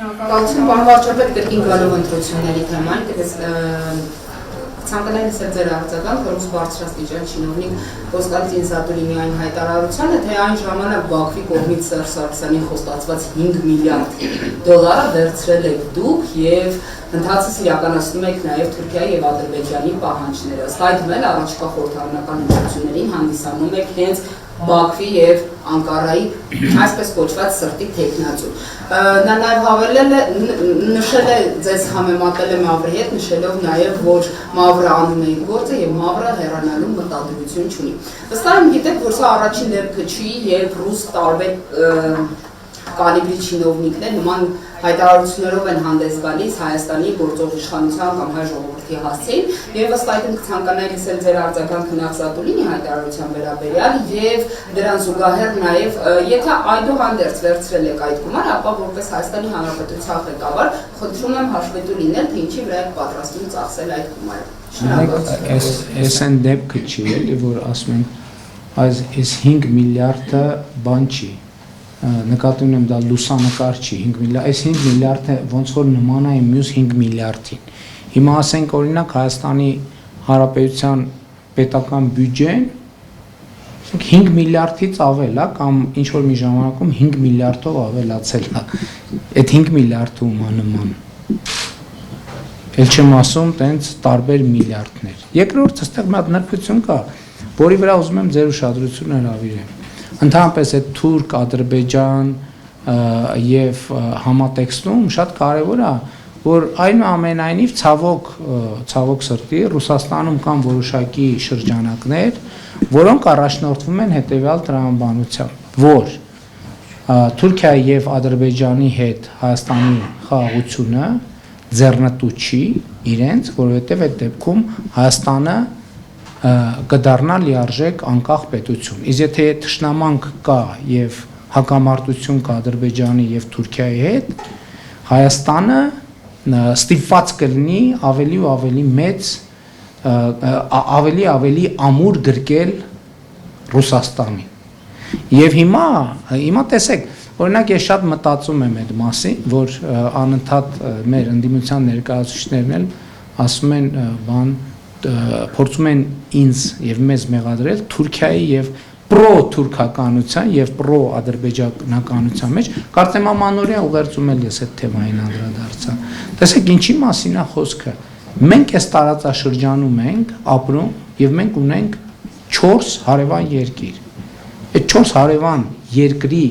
Կալցին բանվարչապետ կրկին գալով ընտրությունների թեման, ցանկանում եմ ձեր արձագանքը ռուս բարձրաստիճան չինովնիկ Կոստանտին Զատուլինյանի հայտարարությանը, թե այն ժամանակ Բաքվի կողմից Սերժ Սարգսյանին խոստացված $5 միլիարդ վերցրել եք դուք եւ ընթացս իրականացնում եք նաեւ Թուրքիայի եւ Ադրբեջանի պահանջները։ Ըստ այդմ էլ առաջիկա խորհրդարանական ընտրություններին հանդիսանում եք հենց Բաքվի եւ Անկարայի այսպես կոչված սրտի թեկնածու։ Նա նաեւ նշել է ձեզ համեմատել է Մավրի հետ, նշելով նաեւ որ Մավրը անում է իր գործը եւ Մավրը հեռանալու մտադրություն չունի։ Ըստ այդմ գիտեք, որ սա առաջին դեպքը չի, երբ ռուս տարբեր կալիբրի չինովնիկներ նման հայտարարություններով են հանդես գալիս Հայաստանի գործող իշխանության կամ հայ ժողովրդի հասցեին եւ ըստ այդմ կցանկանայի լսել ձեր արձագանքը նախ Զատուլինի հայտարարության վերաբերյալ եւ դրան զուգահեռ նաեւ եթե այդուհանդերձ վերցրել եք այդ գումարը, ապա որպես Հայաստանի Հանրապետության ղեկավար խնդրում եմ հաշվետու լինել, թե ինչի վրա եք պատրաստվում ծախսել այդ գումարը։ Այս այն դեպքը չի, էլի որ ասում են այս 5 միլիարդը բան չի։ Նկատի ունեմ դա լուսանկար չի 5 միլիարդ, այս 5 միլիարդը ոնց որ նման է մյուս 5 միլիարդին։ Հիմա ասենք օրինակ Հայաստանի Հանրապետության պետական բյուջեն 5 միլիարդից ավել է կամ ինչ որ մի ժամանակում 5 միլիարդով ավելացել է։ Այդ 5 միլիարդը ումա նման։ Էլ չեմ ասում տենց տարբեր միլիարդներ։ Երկրորդ այստեղ մի հատ նրբություն կա, որի վրա ուզում եմ ձեր ուշադրությունը հրավիրեմ։ Ընդհանրապես այդ թուրք, ադրբեջան եւ համատեքստում շատ կարեւոր է, որ այնուամենայնիվ ցավոք սրտի Ռուսաստանում կան որոշակի շրջանակներ, որոնք առաջնորդվում են հետեւյալ տրամաբանությամբ, որ Թուրքիայի եւ Ադրբեջանի հետ Հայաստանի խաղաղությունը ձեռնտու չի իրենց, որովհետեւ այդ դեպքում Հայաստանը կդառնա լիարժեք անկախ պետություն։ Իսկ եթե թշնամանք կա եւ հակամարտություն կա Ադրբեջանի եւ Թուրքիայի հետ, Հայաստանը ստիպված կլինի ավելի ու ավելի մեծ ավելի ամուր գրկել Ռուսաստանին։ Եվ հիմա տեսեք, օրինակ ես շատ մտածում եմ այդ մասին, որ անընդհատ մեր ընդդիմության ներկայացուցիչներն էլ ասում են փորձում են ինձ եւ մեզ մեղադրել Թուրքիայի եւ պրո-թուրքականության եւ պրո-ադրբեջանականության մեջ, կարծեմ ամանորյա ուղերձում էլ ես այդ թեմային անդրադարձա։ Տեսեք ինչի մասին է խոսքը։ Մենք այս տարածաշրջանում ենք ապրում եւ մենք ունենք 4 հարևան երկիր։ Այդ 4 հարևան երկրի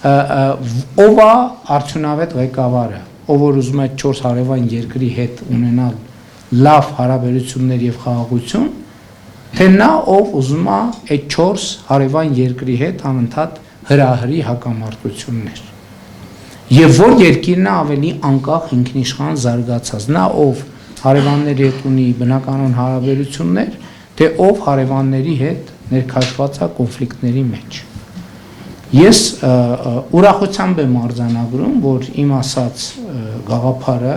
ով է արդյունավետ ղեկավարը, ով որ ուզում է 4 հարևան երկրի հետ ունենալ լավ հարաբերություններ եւ խաղաղություն, թե նա ով ուզում է այդ 4 հարևան երկրի հետ անընդհատ հրահրի հակամարտություններ։ Եվ որ երկիրն է ավելի անկախ ինքնիշխան զարգացած, նա ով հարևանների հետ ունի բնականon հարաբերություններ, թե ով հարևանների հետ ներքաշված է կոնֆլիկտների մեջ։ Ես ուրախությամբ եմ արձանագրում, որ իմ ասած գաղափարը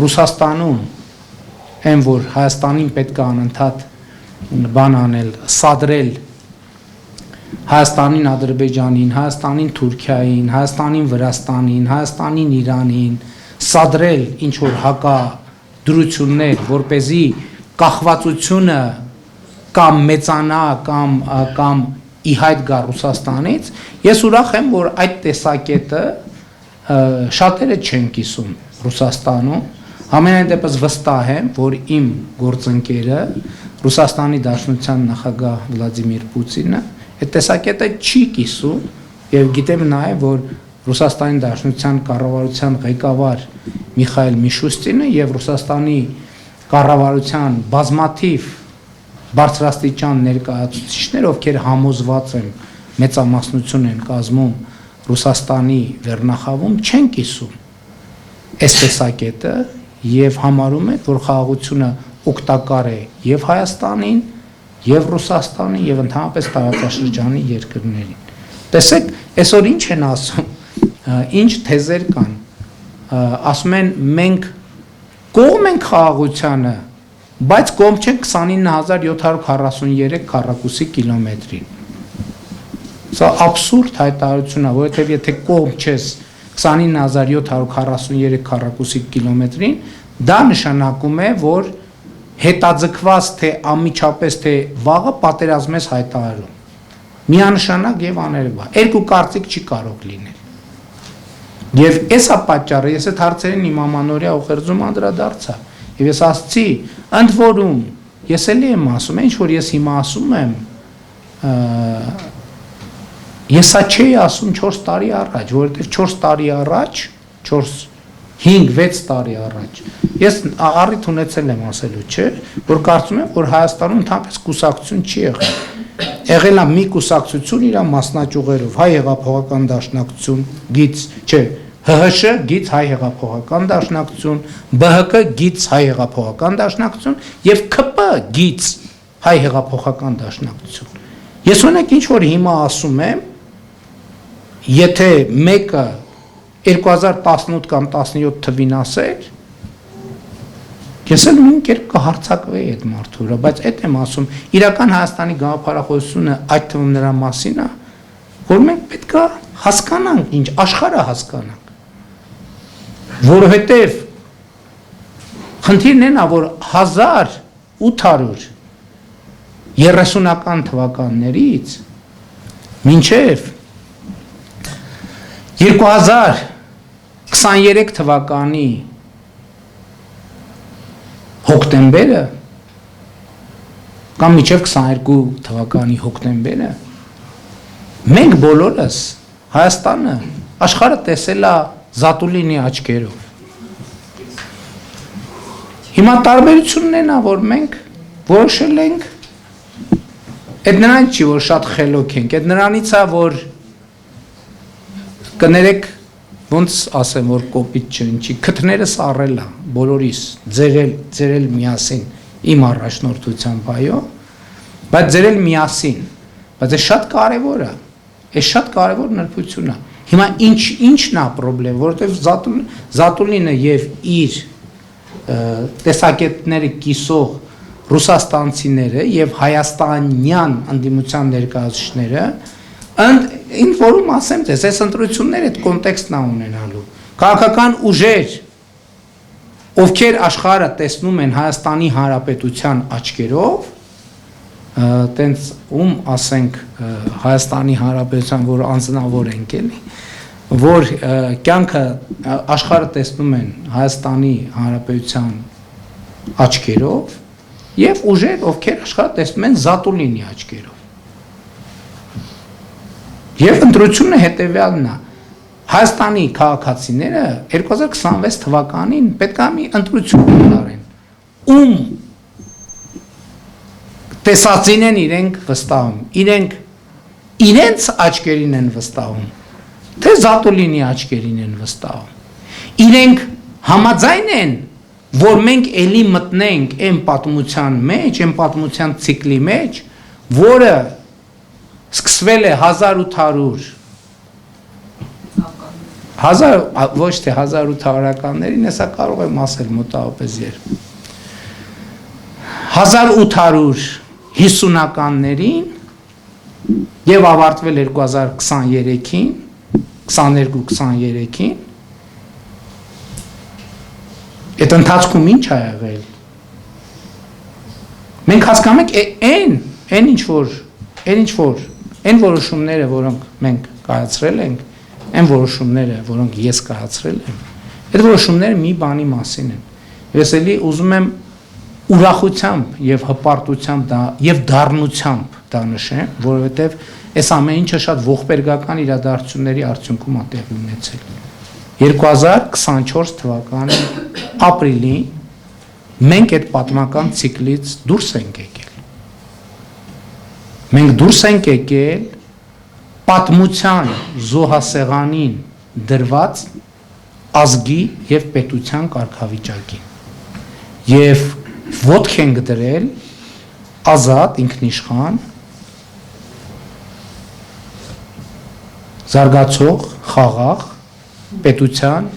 Ռուսաստանում այն որ Հայաստանին պետք է անընդհատ բան անել, սադրել Հայաստանին Ադրբեջանին, Հայաստանին Թուրքիային, Հայաստանին Վրաստանին, Հայաստանին Իրանին, սադրել ինչ որ հակադրություններ, որպեսզի կախվածությունը կամ մեծանա կամ ի հայտ գա Ռուսաստանից, ես ուրախ եմ, որ այդ տեսակետը շատերը չեն կիսում Ռուսաստանում, ամենայն դեպս վստահ եմ, որ իմ գործընկերը Ռուսաստանի Դաշնության նախագահ Վլադիմիր Պուտինը այդ տեսակետը չի կիսում եւ գիտեմ նաեւ, որ Ռուսաստանի Դաշնության կառավարության ղեկավար Միխայել Միշուստինը եւ Ռուսաստանի կառավարության բազմաթիվ բարձրաստիճան ներկայացուցիչներ, ովքեր համոզված են մեծամասնություն են կազմում Ռուսաստանի վերնախավում, չեն կիսում այս տեսակետը եւ համարում են, որ խաղաղությունը օգտակար է եւ Հայաստանին, եւ Ռուսաստանին, եւ ընդհանրապես տարածաշրջանի երկրներին։ Տեսեք, այսօր ինչ են ասում, ինչ թեզեր կան, ասում են մենք կողմ ենք խաղաղությանը, բայց կողմ չենք 29743 քառակուսի կիլոմետրին։ Սա աբսուրդ հայտարարություն է, որովհետև եթե կողմ չես 29743 քառակուսի կիլոմետրին, դա նշանակում է, որ հետաձգված թե անմիջապես թե վաղը պատերազմ ես հայտարարում։ Միանշանակ եւ աներևա։ Երկու կարծիք չի կարող լինել։ Եվ էսա պատճառը, ես այդ հարցերին իմ ամանորյա ուղերձում անդրադարձա։ Եվ ես ասացի, ընդ որում, ես էլի եմ ասում, ինչ որ ես հիմա ասում եմ, ես սա չէի ասում 4 տարի առաջ, որովհետև 4 տարի առաջ, 5-6 տարի առաջ, ես առիթ ունեցել եմ ասելու, չէ, որ կարծում եմ, որ Հայաստանում ընդհանրապես կուսակցություն չի եղել։ Եղել է մի կուսակցություն իր մասնաճյուղերով, Հայ հեղափոխական դաշնակցություն, գիծ, չէ, ՀՀՇ գիծ Հայ հեղափոխական դաշնակցություն, ԲՀԿ գիծ Հայ հեղափոխական դաշնակցություն եւ ՔՊ գիծ Հայ հեղափոխական դաշնակցություն։ Ես օրինակ ինչ որ հիմա ասում եմ, եթե մեկը 2018 կամ 17 թվին ասեր, ես էլ նույն կերպ կհարցակվեի այդ մարդու վրա, բայց այդ եմ ասում, իրական Հայաստանի գաղափարախոսությունը այդ թվում նրա մասին է, որ մենք պետք է հասկանանք, ինչ աշխարհը հասկանանք, որովհետև խնդիրն է, որ 1830-ական թվականներից մինչև 2023 թվականի հոկտեմբերը կամ մինչև 22 թվականի հոկտեմբերը մենք բոլորս Հայաստանը աշխարհը տեսել է Զատուլինի աչքերով։ Հիմա տարբերությունն է, որ մենք որոշել ենք, այդ նրանից չի, որ շատ խելոք ենք, այդ նրանից է, որ կներեք, ոնց ասեմ, որ կոպիտ չընչի, քթներս առել է, բոլորիս, ձերել միասին, իմ առաջնորդությամբ, այո, բայց ձերել միասին, բայց է շատ կարևոր է, է շատ կարևոր նրբություն է, հիմա ինչն է պրոբլեմ, որովհետև Զատուլինը և իր տեսակետները կիսող ռուսաստանցիները և հայաստանյան ընդդիմության ներկայացուցիչները ինձ որում ասեմ ձեզ, այս ընտրությունները այդ կոնտեքստն է ունենալու, քաղաքական ուժեր, ովքեր աշխարհը տեսնում են Հայաստանի Հանրապետության աչքերով, տենց ասենք Հայաստանի Հանրապետության, որ անձնավոր ենք էլի, որ կյանքը աշխարհը տեսնում են Հայաստանի Հանրապետության աչքերով եւ ուժեր, ովքեր աշխարհը տեսնում են Զատուլինի աչքերով։ Եվ ընտրությունը հետեւյալն է, Հայաստանի քաղաքացիները 2026 թվականին պետք է մի ընտրություն ունենան, ում տեսածին են իրենք վստահում, իրենց աչքերին են վստահում, թե Զատուլինի աչքերին են վստահում, իրենք համաձայն են, որ մենք էլի մտնենք այն պատմության մեջ, այն պատմության ցիկլի մեջ, որը սկսվել է 1800 ոչ թե 1800-ականներին, հեսա կարող եմ ասել մոտավորապես երբ 1850-ականներին եւ ավարտվել 2023-ին 22-23-ին այդ ընթացքում ինչ ա եղել մենք հասկանում ենք այն որոշումները, որոնք մենք կայացրել ենք, այն որոշումները, որոնք ես կայացրել եմ, այդ որոշումները մի բանի մասին են։ Ես էլի ուզում եմ ուրախությամբ եւ հպարտությամբ եւ դառնությամբ դա նշեմ, որովհետեւ այս ամեն ինչը շատ ողբերգական իրադարձությունների արդյունքում է տեղի ունեցել։ 2024 թվականի ապրիլին մենք այդ պատմական ցիկլից դուրս ենք եկել։ Մենք դուրս ենք եկել պատմության զոհասեղանին դրված ազգի եւ պետության կարգավիճակին։ Եվ ոտք ենք դրել ազատ ինքնիշխան զարգացող խաղաղ պետության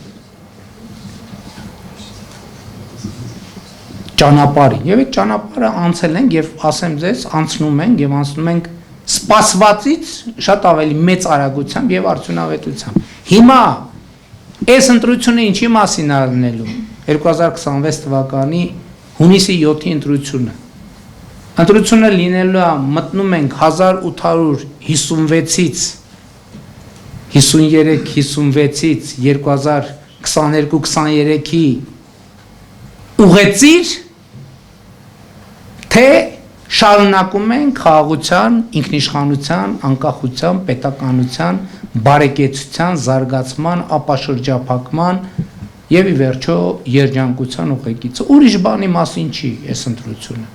ճանապարհին եւ այդ ճանապարհը անցել ենք եւ ասեմ ձեզ անցնում ենք սպասվածից շատ ավելի մեծ արագությամբ եւ արդյունավետությամբ։ Հիմա Այս ընտրությունը ինչի մասին է լինելու 2026 թվականի հունիսի 7-ի ընտրությունը ընտրությունը լինելու է մտնում ենք 1856-ից 53-56-ից 2022-23-ի ուղեցիր թե շարունակում են խաղաղության, ինքնիշխանության, անկախության, պետականության, բարեկեցության, զարգացման, ապաշրջափակման եւ ի վերջո երջանկության ուղեկիցը։ Ուրիշ բանի մասին չի այս ընտրությունը։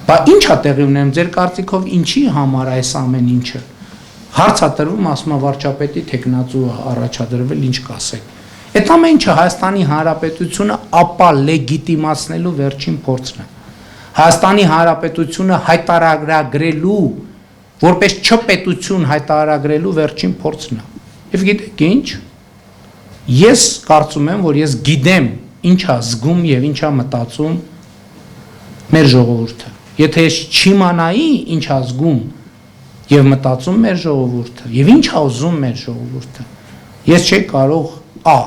Բա ի՞նչ է տեղի ունենում ձեր կարծիքով ինչի համար այս ամեն ինչը։ Հարցատրվում ասում է վարչապետի տեխնացու առաջադրվել ինչ կասեք։ Այդ ամեն ինչը Հայաստանի Հանրապետությունը ապա լեգիտիմացնելու վերջին փորձն է։ Հայաստանի Հանրապետությունը հայտարարագրելու որպես չպետություն հայտարարագրելու վերջին փորձն է։ Եվ գիտեք ինչ։ Ես կարծում եմ, որ ես գիտեմ ինչ է զգում եւ ինչ է մտածում մեր ժողովուրդը։ Եթե ես չիմանայի ինչ է զգում եւ մտածում մեր ժողովուրդը եւ ինչ է ուզում մեր ժողովուրդը, ես չէի կարող ա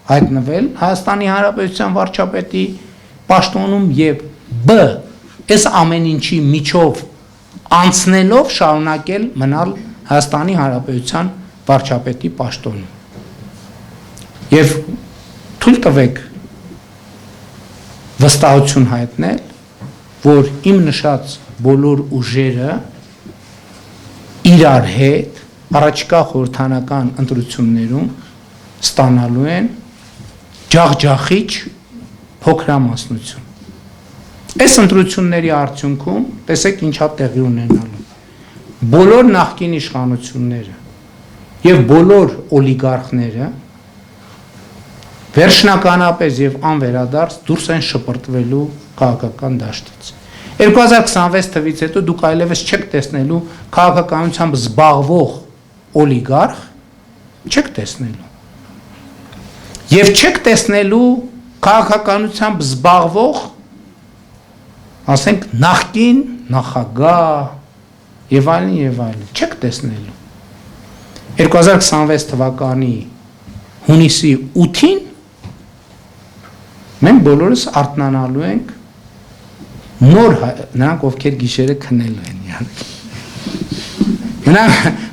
հայտնվել Հայաստանի Հանրապետության վարչապետի պաշտոնում եւ բ այս ամեն ինչի միջով անցնելով շարունակել մնալ Հայաստանի Հանրապետության վարչապետի պաշտոնում։ Եվ թույլ տվեք վստահություն հայտնել, որ իմ նշած բոլոր ուժերը իրար հետ առաջիկա խորհրդանական ընտրություններում ստանալու են ջախջախիչ փոքրամասնություն։ Այս ընտրությունների արդյունքում տեսեք ինչա տեղի ունենալու։ Բոլոր նախկին իշխանությունները եւ բոլոր օլիգարխները վերջնականապես եւ անվերադարձ դուրս են շպրտվելու քաղաքական դաշտից։ 2026 թվից հետո դուք այլևս չեք տեսնելու քաղաքականությամբ զբաղվող օլիգարխ, չեք տեսնելու։ Եվ չեք տեսնելու քաղաքականությամբ զբաղվող, ասենք, նախկին նախագահ եւ այլն, չեք տեսնելու։ 2026 թվականի հունիսի 8-ին մենք բոլորս արթնանալու ենք նոր նրանք ովքեր գիշերը քնելու են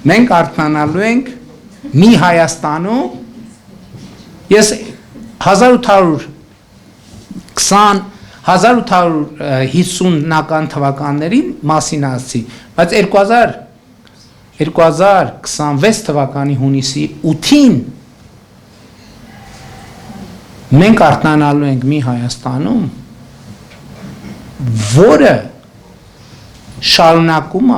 մենք արթնանալու ենք մի Հայաստանում ես 1850-ական թվականների մասին ասացի, բայց 2026 թվականի հունիսի 8-ին մենք արթնանալու ենք մի Հայաստանում, որը շարունակում է,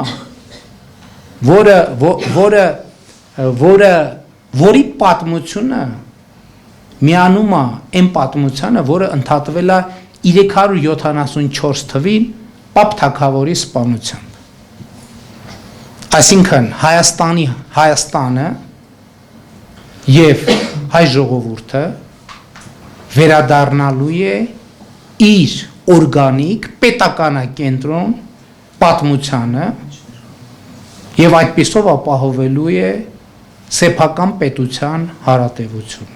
որի պատմությունը միանում է այն պատմությանը, որը ընդհատվել է 374 թվին Պապ Թագավորի սպանությամբ։ Այսինքն Հայաստանը եւ հայ ժողովուրդը վերադառնալու է իր օրգանիկ պետականակենտրոն պատմությանը եւ այդպիսով ապահովելու է սեփական պետության հարատեվությունը։